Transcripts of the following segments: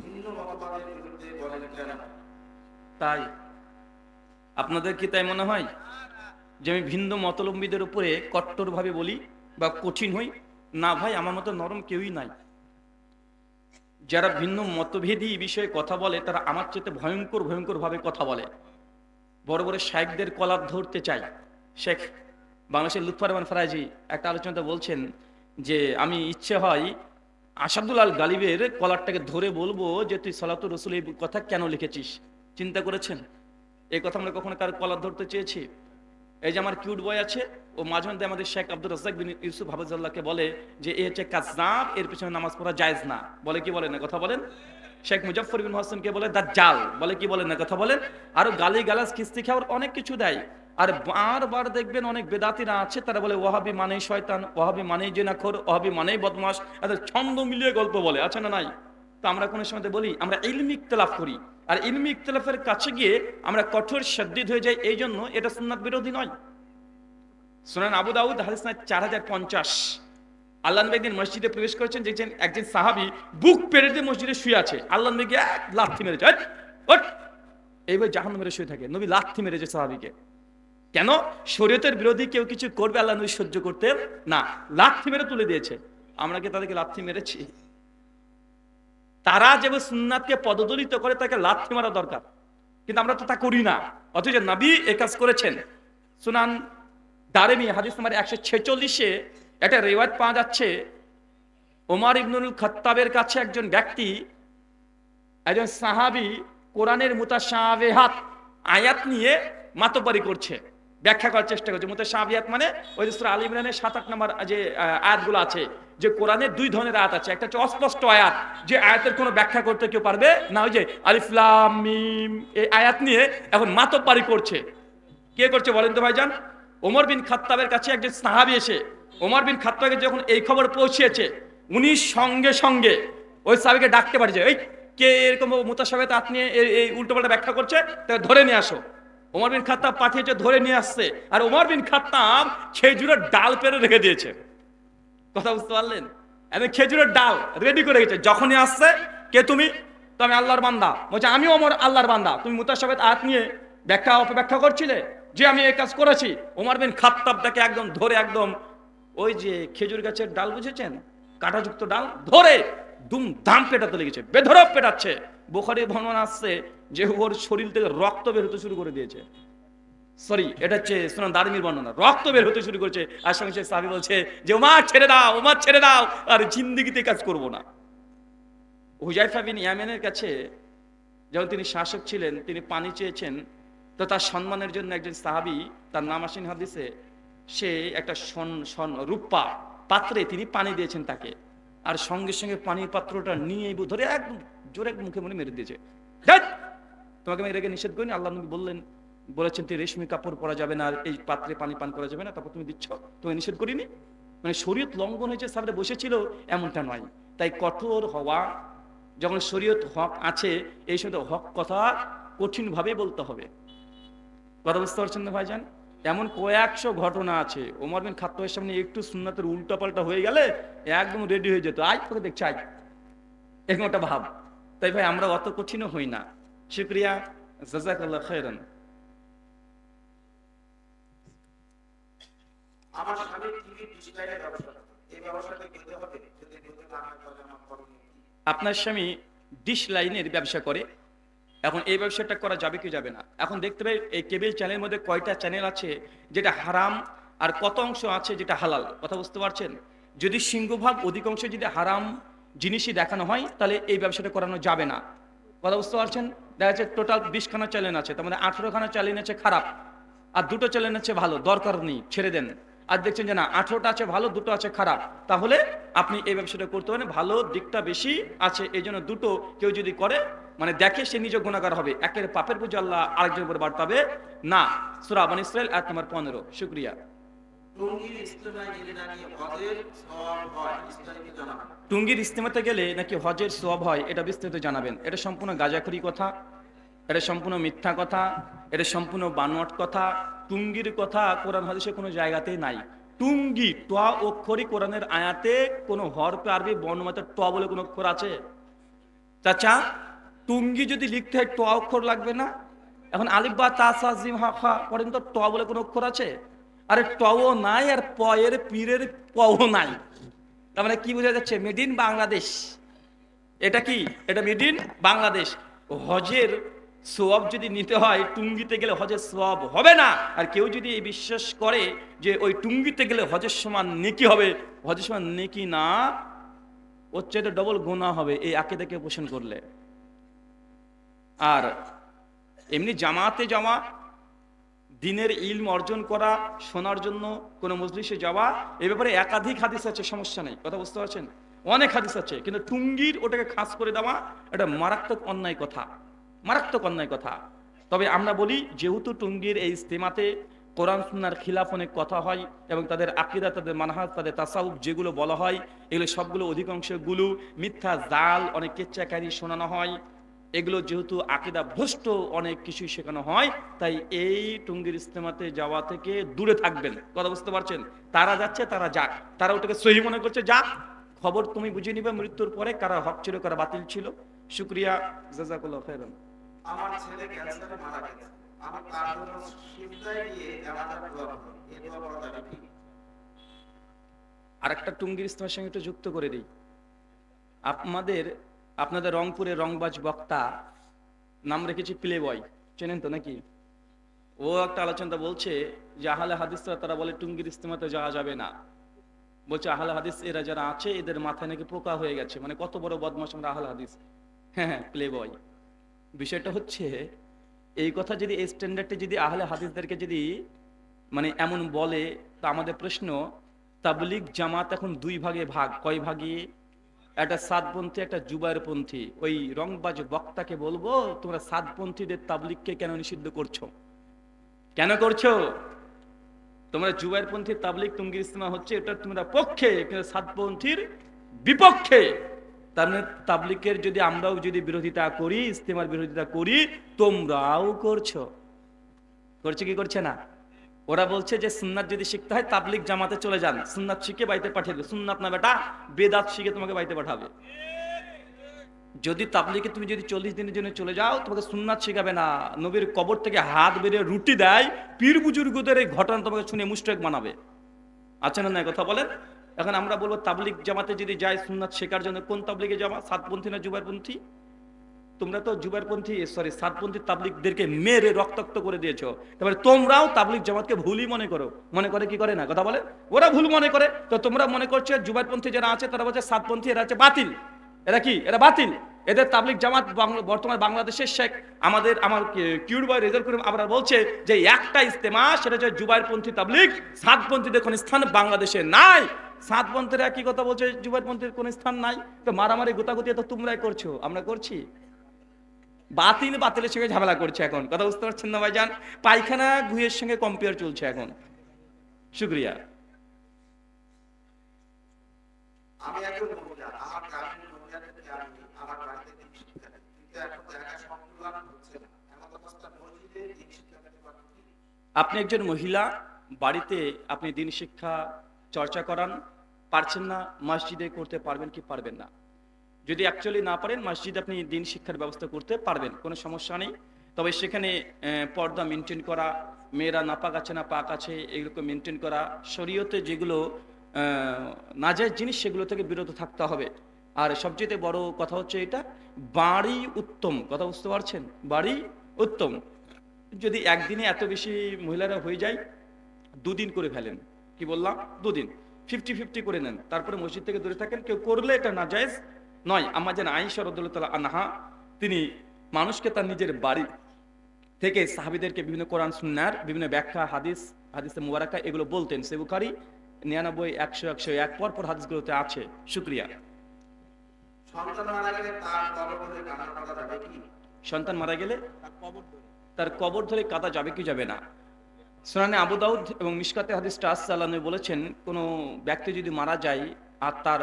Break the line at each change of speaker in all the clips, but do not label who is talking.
ভিন্ন মতবাদের বিরুদ্ধে বলেন কেন?
তাই আপনাদের কি তাই মনে হয় যে আমি ভিন্ন মতলম্বীদের উপরে কট্টরভাবে বলি বা কঠিন হই? না ভাই, আমার মতো নরম কেউই নাই। যারা ভিন্ন মতভেদী বিষয়ে কথা বলে তারা আমার চেয়ে ভয়ঙ্কর ভয়ঙ্কর ভাবে কথা বলে। বড় বড় শাইখদের কলার ধরতে চাই। শেখ বাংলাদেশের লুৎফর রহমান ফরাজি একটা আলোচনাতে বলছেন যে আমি ইচ্ছে হয় আসাদুল আল গালিবের কলারটাকে ধরে বলবো যে তুই সালাতুর রসুল এই কথা কেন লিখেছিস। চিন্তা করেছেন এই কথা আমরা কখনো কার কলার ধরতে চেয়েছি? এই যে আমার কিউট বয় আছে, ও মাঝে মধ্যে আমাদের শেখ আব্দুর রাজ্জাক বিন ইউসুফ হাফিজাল্লাহকে বলে যে এ হচ্ছে কাযযাব, এর পিছনে নামাজ পড়া জায়েজ না। বলে কি বলে না কথা বলেন? শেখ মুজাফফর বিন হোসেনকে বলে দাজ্জাল। বলে কি বলে না কথা বলেন? আরো গালি গালাজ কিস্তি খাওয়ার অনেক কিছু দেয়। আর বারবার দেখবেন অনেক বেদাতিরা আছে, তারা বলে ওয়াহাবি মানেই শয়তান, ওয়াহাবি মানেই জেনাখোর, ওয়াহাবি মানেই বদমাশ। এদের ছন্দ মিলিয়ে গল্প বলে, আছে না নাই? তো আমরা কোনো সময় বলি আমরা ইলমি ইখতিলাফ করি, আর ইলমি ইখতিলাফের কাছে গিয়ে আমরা কঠোর শাদীদ হয়ে যাই। এই জন্য এটা সুন্নাত বিরোধী নয়। সুনান আবু দাউদ হাদিস নাম্বার 4050, আল্লাহ নবী একদিন মসজিদে প্রবেশ করেছেন, দেখছেন একজন সাহাবী বুক পেরে দিয়ে মসজিদে শুয়ে আছে। আল্লাহ নবীকে এক লাথি মেরেছে, ওঠ, এইভাবে জাহান্নামে শুয়ে থাকে। নবী লাথি মেরেছে সাহাবীকে। কেন? শরীয়তের বিরোধী কেউ কিছু করবে আল্লাহ নবী সহ্য করতে না, লাথি মেরে তুলে দিয়েছে। আমরা কি তাদেরকে লাথি মেরেছি? তারা যেভাবে সুন্নাতকে পদদলিত করে তাকে লাথি মারা দরকার, কিন্তু আমরা তো তা করি না। অথচ নবী এই কাজ করেছেন। সুনান দারেমি হাদিস নাম্বার 146-এ একটা রিওয়ায়াত পাওয়া যাচ্ছে, ওমর ইবনুল খাত্তাবের কাছে একজন ব্যক্তি, একজন সাহাবী কোরআনের মুতাশাবিহাত আয়াত নিয়ে মাতব্বরি করছে, ব্যাখ্যা করার চেষ্টা করছে। মুতাশাবিহাত মানে ওই সূরা আল ইমরানের 7-8 নম্বর যে আয়াতগুলো আছে, যে কোরআনের দুই ধরনের আয়াত আছে। একটা হচ্ছে অস্পষ্ট আয়াত, যে আয়াতের কোনো ব্যাখ্যা করতে কেউ পারবে না, ওই যে আলিফ লাম মিম এই আয়াত নিয়ে এখন মাতব্বরি করছে। কে করছে বলেন তো ভাইজান? ওমর বিন খাত্তাবের কাছে একজন সাহাবী এসে ওমর বিন খাত্তাবকে যখন এই খবর পৌঁছেছে, উনি সঙ্গে সঙ্গে ওই সাহাবীকে ডাকতে পারে যে এই কে এরকম মুতাশাবিহাত আয়াত নিয়ে এই উল্টোপাল্টা ব্যাখ্যা করছে, তাকে ধরে নিয়ে আসো। ওমর বিন খাত্তাব পাঠিয়েছে, ধরে নিয়ে আসছে। আর ওমর বিন খাত্তাব খেজুরের ডাল পেরে রেখে দিয়েছে। কথা বুঝতে পারলেন? এমন খেজুরের ডাল রেডি করে রেখেছে। যখনই আসছে, কে তুমি? তো আমি আল্লাহর বান্দা। বলছে আমি ওমর আল্লাহর বান্দা, তুমি মুতাশাবিহাত আয়াত নিয়ে ব্যাখ্যা অপব্যাখ্যা করছিলে, যে আমি এই কাজ করেছি। ওমর বিন খাত্তাব তাকে একদম ধরে, একদম ওই যে খেজুর গাছের ডাল বুঝেছেন, কাঁটাযুক্ত ডাল, ধরে দুম দাম পেটাতে লেগেছে, বেধড়ক পেটাচ্ছে। বুখারীর বর্ণনা আসছে যে ওর শরীর থেকে রক্ত বের হতে শুরু করে দিয়েছে। সরি, এটা হচ্ছে সুনান দারিমির বর্ণনা। রক্ত বের হতে শুরু করেছে। আর সঙ্গে সঙ্গে সাহাবী বলছে যে ওমর ছেড়ে দাও, ওমর ছেড়ে দাও, আর জিন্দেগিতে কাজ করব না। হুযায়ফা বিন ইয়ামানের কাছে যখন তিনি শাসক ছিলেন, তিনি পানি চেয়েছেন, তো তার সম্মানের জন্য একজন সাহাবী, তার নাম আসেন হাদিসে, সে একটা রূপা পাত্রে তিনি পানি দিয়েছেন তাকে। আর সঙ্গে সঙ্গে পানির পাত্রটা নিয়ে ধরে একদম জোরে মুখে মনে মেরে দিয়েছে। ধ্যাৎ, তোমাকে আমি রেখে নিষেধ করিনি? আল্লাহ নবী বলেছেন তুই রেশমি কাপড় পরা যাবে না, আর এই পাত্রে পানি পান করা যাবে না, তারপর তুমি দিচ্ছ, তোমাকে নিষেধ করিনি? মানে শরীয়ত লঙ্ঘন হয়েছে, সামনে বসেছিল, এমনটা নয়। তাই কঠোর হওয়া, যখন শরীয়ত হক আছে, এই সময় হক কথা কঠিনভাবে বলতে হবে। কথা বুঝতে পারছেন না ভাইজান? এমন কয়েকশো ঘটনা আছে, ওমর বিন খাত্তাবের সামনে একটু সুন্নাতের উল্টাপাল্টা হয়ে গেলে একদম রেডি হয়ে যেত, আজ তোকে দেখছি, আজ এরকম একটা ভাব। তাই ভাই আমরা অত কঠিনও হই না। শুকরিয়া, জাযাকাল্লাহ খাইরান।
আমার স্বামী টিভি ডিসলাইনের ব্যবসা করে। এই ব্যবসাটা করতে হবে, যদি করতে না হয় তাহলে আমার করণীয় কি?
আপনার স্বামী ডিশ লাইনের ব্যবসা করে, এখন এই ব্যবসাটা করা যাবে কি যাবে না? এখন দেখতে পাই এই কেবল চ্যানেলের মধ্যে কয়টা চ্যানেল আছে যেটা হারাম, আর কত অংশ আছে যেটা হালাল। কথা বুঝতে পারছেন? যদি সিংহভাগ অধিকাংশ যদি হারাম জিনিসই দেখানো হয়, তাহলে এই ব্যবসাটা করানো যাবে না। কথা বুঝতে পারছেন? দেখা যাচ্ছে টোটাল 20খানা চ্যানেল আছে, তার মধ্যে 18খানা চ্যানেল আছে খারাপ, আর 2টো চ্যানেল আছে ভালো, দরকার নেই, ছেড়ে দেন। আর দেখছেন যে না 18টা আছে ভালো, 2টো আছে খারাপ, তাহলে আপনি এই ব্যবসাটা করতে পারেন, ভালো দিকটা বেশি আছে। এই জন্য 2টো কেউ যদি করে, মানে দেখে, সে নিজে গুনাহগার হবে। একের পাপের বুঝে আল্লাহ আরেকজনের উপর বাড়তাবে না। সূরা বনী ইসরাঈল আয়াত নম্বর 15। শুকরিয়া।
টঙ্গীর ইস্তেমায় গেলে নাকি হজের সওয়াব হয়, বিস্তারিত জানাবেন।
টুঙ্গির ইস্তেমাতে গেলে নাকি হজের সওয়াব হয়, এটা বিস্তারিত জানাবেন। এটা সম্পূর্ণ গাঁজাখুরি কথা, এটা সম্পূর্ণ মিথ্যা কথা, এটা সম্পূর্ণ বানোয়াট কথা। টুঙ্গির কথা কোরআন হাদিসে কোনো জায়গাতেই নাই। টুঙ্গি টোয়া অক্ষরই কোরআনের আয়াতে কোনো হরফে আরবি বর্ণমাত্রা ট বলে কোনো অক্ষর আছে? চাচা টুঙ্গি যদি লিখতে হয় ট অক্ষর লাগবে না? এখন আলিফ বা তা সা জিম হা খা পড়েন তো, ট বলে কোনো অক্ষর আছে? আরে টও নাই আর প এর পীরের পও নাই। তার মানে কি বোঝা যাচ্ছে? Made in Bangladesh. এটা কি? এটা মেড ইন বাংলাদেশ। হজের সোয়াব যদি নিতে হয় টুঙ্গিতে গেলে হজের সোয়াব হবে না। আর কেউ যদি এই বিশ্বাস করে যে ওই টুঙ্গিতে গেলে হজের সমান নেকি হবে, হজের সমান নেকি না, ওর চাইতে ডবল গুনাহ হবে এই আকীদাকে পোষণ করলে। আর এমনি জামাতে যাওয়া, দিনের ইলম অর্জন করা, শোনার জন্য কোনো মজলিসে যাওয়া, এ ব্যাপারে একাধিক হাদিস আছে, সমস্যা নেই, কথা বুঝতে পারছেন? অনেক হাদিস আছে, কিন্তু টুঙ্গির ওটাকে খাস করে দেওয়া এটা মারাত্মক অন্যায় কথা, মারাত্মক অন্যায় কথা। তবে আমরা বলি যেহেতু টুঙ্গির এই ইস্তেমাতে কোরআন সুন্নাহর খিলাফ অনেক কথা হয় এবং তাদের আকীদা, তাদের মানহাজ, তাদের তাসাউফ যেগুলো বলা হয় এগুলো সবগুলো অধিকাংশগুলো মিথ্যা জাল, অনেক কেচ্চাকারী শোনানো হয়। এগুলো যেহেতু আকীদা ভ্রষ্ট অনেক কিছুই শেখানো হয়, তাই এই টুঙ্গির ইস্তেমাতে যাওয়া থেকে দূরে থাকবেন, কথা বুঝতে পারছেন? তারা যাচ্ছে, তারা যাক, তারা ওটাকে সহি মনে করছে, যাক, খবর তুমি বুঝে নিবে মৃত্যুর পরে কারা হক ছিল কারা বাতিল ছিল। শুকরিয়া, জাযাকাল্লাহু খাইরান।
আমার ছেলে ক্যান্সারে মারা গেছে, আমি তার জন্য সিজদায় গিয়ে জানাজার দোয়া করি, এই দোয়া করা যাবে কি?
আরেকটা টুঙ্গির ইস্তেমার সঙ্গে একটু যুক্ত করে দিই। আপনাদের রংপুরের রংবাজ বক্তা নাম রেখেছি প্লে বয়, চেনেন তো নাকি? ও একটা আলোচনা বলছে যে আহলে হাদিসরা তারা বলে টুঙ্গির ইস্তেমাতে যাওয়া যাবে না। বলছে আহলে হাদিস এরা যারা আছে এদের মাথায় নাকি পোকা হয়ে গেছে, মানে কত বড় বদমাশ আমরা আহলে হাদিস। হ্যাঁ হ্যাঁ, প্লে বয়। বিষয়টা হচ্ছে এই কথা যদি এই স্ট্যান্ডার্ডে যদি আহলে হাদিসদেরকে যদি মানে এমন বলে, তা আমাদের প্রশ্ন, তাবলিগ জামাত এখন দুই ভাগে ভাগ, কয় ভাগে? একটা সাতপন্থী, একটা জুবাইরপন্থী। ওই রংবাজ বক্তাকে বলবো তোমরা সাতপন্থীদের তাবলিগকে কেন নিষিদ্ধ করছো, কেন করছো? তোমরা জুবাইরপন্থী তাবলিগ টুঙ্গির ইস্তেমা হচ্ছে এটা তোমরা পক্ষে, কিন্তু সাতপন্থীর বিপক্ষে। তার মানে তাবলিগের যদি আমরাও যদি বিরোধিতা করি, ইস্তেমার বিরোধিতা করি, তোমরাও করছো। করছে কি করছে না? ওরা বলছে যে সুন্নাত যদি শিখতে হয় তাবলিগ জামাতে চলে যান, সুন্নাত শিখে বাড়িতে পাঠিয়ে দেবে। সুন্নাত না বেটা, বেদাত শিখে তোমাকে বাড়িতে পাঠাবে। যদি তাবলিগে তুমি যদি 40 দিনের জন্য চলে যাও, তোমাকে সুন্নাত শিখাবে না, নবীর কবর থেকে হাত বেরিয়ে রুটি দেয়, পীর বুজুর্গদের এই ঘটনা তোমাকে শুনে মুশরিক বানাবে। আচ্ছা না, কথা বলেন? এখন আমরা বলবো তাবলিগ জামাতে যদি যাই সুন্নাত শেখার জন্য, কোন তাবলিগে যাওয়া? সাতপন্থী না জুবাইরপন্থী? তোমরা তো জুবাইরপন্থী সাতপন্থী তাবলিগদেরকে মেরে রক্তাক্ত করে দিয়েছো, তারপরে তোমরাও তাবলিগ জামাতকে ভুলই মনে করো। মনে করে কি করে না, কথা বলে? ওরা ভুল মনে করে, তো তোমরা মনে করছো জুবাইরপন্থী যারা আছে তারা বলছে সাতপন্থী এরা আছে বাতিল। এরা কি? এরা বাতিল। এদের তাবলিগ জামাত বর্তমান বাংলাদেশের শেখ আমার কিউরবাই রেজাল্ট করে আবার বলছে যে একটা ইস্তেমা, সেটা হচ্ছে জুবাইরপন্থী তাবলিগ। সাতপন্থীদের কোন স্থান বাংলাদেশে নাই। সাতপন্থীরা কি কথা বলছে, জুবাইরপন্থীর কোন স্থান নাই। তো মারামারি গোতাগুতি তো তোমরাই করছো, আমরা করছি? বাতিলের সঙ্গে ঝামেলা করছে এখন, কথা বুঝতে পারছেন না ভাইজান? পায়খানা ঘুয়ের সঙ্গে কম্পেয়ার চলছে এখন। শুকরিয়া।
আমি একজন মহিলা, আমার গ্রামের মহিলাদেরকে আমি আমার বাড়িতে দিন শিক্ষা দিই, কিন্তু এখন জায়গা সংকুলান হচ্ছে না, এমন অবস্থা মসজিদে দিন শিক্ষা দিতে পারবো কি?
আপনি একজন মহিলা, বাড়িতে আপনি দিন শিক্ষা চর্চা করান, পারছেন না, মসজিদে করতে পারবেন কি পারবেন না? যদি অ্যাকচুয়ালি না পারেন, মসজিদে আপনি দিন শিক্ষার ব্যবস্থা করতে পারবেন, কোনো সমস্যা নেই। তবে সেখানে পর্দা মেনটেন করা, মেয়েরা নাপাক আছে না পাক আছে এগুলোকে মেনটেন করা, শরীয়তে যেগুলো নাজায়েজ জিনিস সেগুলো থেকে বিরত থাকতে হবে। আর সবচেয়ে বড় কথা হচ্ছে এটা, বাড়ি উত্তম, কথা বুঝতে পারছেন? বাড়ি উত্তম। যদি একদিনে এত বেশি মহিলারা হয়ে যায়, দুদিন করে ফেলেন। কি বললাম? দুদিন 50-50 করে নেন, তারপরে মসজিদ থেকে দূরে থাকেন। কেউ করলে এটা নাজায়েজ নয়। আম্মা জান আয়েশা রাদিয়াল্লাহু তাআলা আনহা, তিনি মানুষকে তার নিজের বাড়ি থেকে সাহাবীদেরকে বিভিন্ন কোরআন সুন্নাহর বিভিন্ন ব্যাখ্যা, হাদিসে মুবারাকা এগুলো বলতেন। সহিহ বুখারী 99, 100, 101 পর হাদিসগুলোতে আছে। শুকরিয়া।
সন্তান মারা গেলে তার কবর ধরে কান্না করা যাবে কি?
সন্তান মারা গেলে তার কবর ধরে কাঁদা যাবে কি যাবে না? সুনানে আবু দাউদ এবং মিশকাতে হাদিসটা আসসালামু বলেছেন, কোনো ব্যক্তি যদি মারা যায় আর তার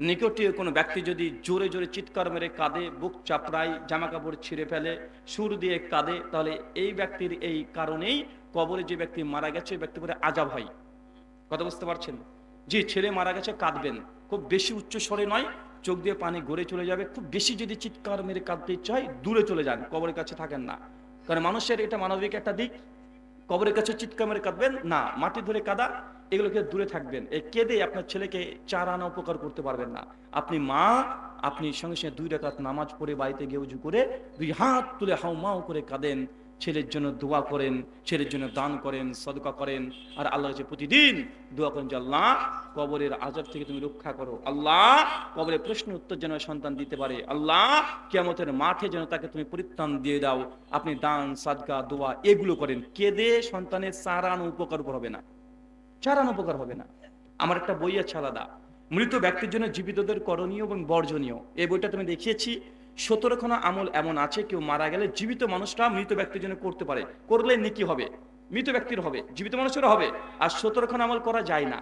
নিকটে কোনো ব্যক্তি যদি জোরে জোরে চিৎকার মেরে কাঁদে, বুক চাপড়ায়, জামা কাপড় ছিঁড়ে ফেলে, সুর দিয়ে কাঁদে, তাহলে এই ব্যক্তির এই কারণেই কবরে যে ব্যক্তি মারা গেছে ওই ব্যক্তি করে আযাব হয়। কথা বুঝতে পারছেন? জি, ছেলে মারা গেছে কাঁদবেন, খুব বেশি উচ্চ স্বরে নয়, চোখ দিয়ে পানি গড়ে চলে যাবে। খুব বেশি যদি চিৎকার মেরে কাঁদতে ইচ্ছা হয় দূরে চলে যান, কবরের কাছে থাকেন না। কারণ মানুষের এটা মানবিক একটা দিক। কবরের কাছে চিৎকার মেরে কাঁদবেন না, মাটি ধরে কাদা, এগুলোকে দূরে থাকবেন। এই কেঁদে আপনার ছেলেকে 4 আনা উপকার করতে পারবেন না। আপনি মা, আপনি সঙ্গে সঙ্গে 2 রাকাত নামাজ পড়ে বাড়িতে গিয়ে উজু করে 2 হাত তুলে হাউমাউ করে কাঁদেন, ছেলের জন্য দোয়া করেন, ছেলের জন্য দান করেন, সদকা করেন, আর আল্লাহর কাছে প্রতিদিন দোয়া করেন যে আল্লাহ কবরের আযাব থেকে তুমি রক্ষা করো, আল্লাহ কবরের প্রশ্ন উত্তর যেন সন্তান দিতে পারে, আল্লাহ কিয়ামতের মাঠে যেন তাকে তুমি পরিত্রাণ দিয়ে দাও। আপনি দান সাদকা দোয়া এগুলো করেন। কেঁদে সন্তানের 4 আনা উপকার হবে না, 4 আনা উপকার হবে না। আমার একটা বই আছে আলাদা, মৃত ব্যক্তির জন্য জীবিতদের করণীয় এবং বর্জনীয়। এই বইটা তুমি দেখিয়েছি। 17খানা আমল এমন আছে কেউ মারা গেলে জীবিত মানুষটা মৃত ব্যক্তির জন্য করতে পারে, করলে নেকি হবে, মৃত ব্যক্তির হবে, জীবিত মানুষেরও হবে। আর 17খানা আমল করা যায় না।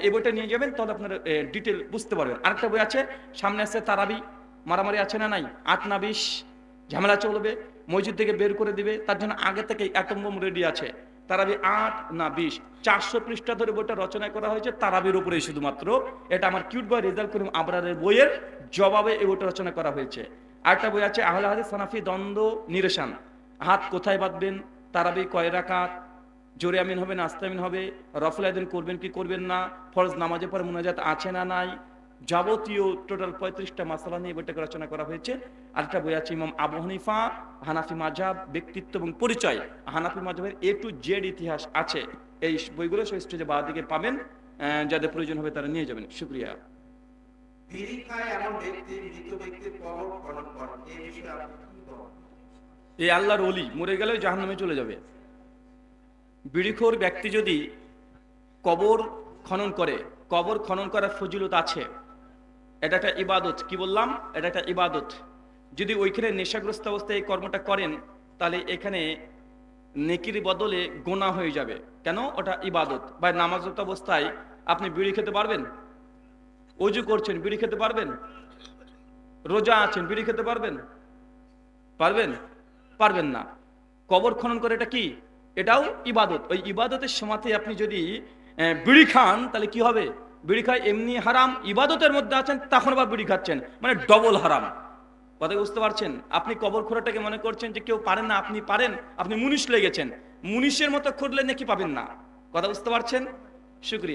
এই বইটা নিয়ে যাবেন, তাহলে আপনারা ডিটেল বুঝতে পারবেন। আরেকটা বই আছে, সামনে আছে তারাবি, মারামারি আছে না নাই, 8 না 20 ঝামেলা চলবে, মসজিদ থেকে বের করে দিবে, তার জন্য আগে থেকে অ্যাটম বোম রেডি আছে। তারাবি 8 না 20, 400 পৃষ্ঠা ধরে বইটা রচনা করা হয়েছে তারাবির উপরে শুধুমাত্র। এটা আমার কিউট বয় রেজাল্ট করিম আবরারের বইয়ের জবাবে এই বইটা রচনা করা হয়েছে। আরেকটা বই আছে আহলে হাদিস সানাফি দ্বন্দ্ব নিরসন, হাত কোথায় বাঁধবেন, তারাবি কয় রাকাত, জোরে আমিন হবে না আস্তে আমিন হবে, রফুল আদিন করবেন কি করবেন না, ফরজ নামাজের পর মুনাজাত আছে না নাই, যাবতীয় টোটাল 35টা মাসালা নিয়ে বইটাকে রচনা করা হয়েছে। আরেকটা বই আছে ইমাম আবু হানিফা হানাফি মাযহাব ব্যক্তিত্ব এবং পরিচয়, হানাফি মাযহাবের A to Z ইতিহাস আছে। এই বইগুলো সব স্টেজে বাঁ দিকে পাবেন, যাদের প্রয়োজন হবে তারা নিয়ে যাবেন। শুকরিয়া।
বিড়ি খায় এমন ব্যক্তি মৃত ব্যক্তির কবর খনন করেন, এই বিষয়ে আপনি কি বলেন?
এই আল্লাহর ওলি মরে গেলেও জাহান্নামে চলে যাবে। বিড়িখোর ব্যক্তি যদি কবর খনন করে, কবর খনন করার ফজিলত আছে, এটা একটা ইবাদত। কি বললাম? এটা একটা ইবাদত। যদি ওইখানে নেশাগ্রস্ত অবস্থায় এই কর্মটা করেন, তাহলে এখানে নেকির বদলে গোনা হয়ে যাবে। কেন? ওটা ইবাদত। বা নামাজরত অবস্থায় আপনি বিড়ি খেতে পারবেন? ওযু করছেন, বিড়ি খেতে পারবেন? রোজা আছেন, বিড়ি খেতে পারবেন? পারবেন? পারবেন না। কবর খনন করে এটা কি? এটাও ইবাদত। ওই ইবাদতের সময়তে আপনি যদি বিড়ি খান, তাহলে কি হবে? বিড়ি খায় এমনি হারাম, ইবাদতের মধ্যে আছেন তখন আবার বিড়ি খাচ্ছেন, মানে ডবল হারাম। কথা বুঝতে পারছেন? আপনি কবর খোঁড়াটাকে মনে করছেন যে কেউ পারেন না, আপনি পারেন, আপনি মুনিশ লেগেছেন, মুনিশের মতো খুঁড়লে নাকি পাবেন না। কথা বুঝতে পারছেন? শুকরিয়া।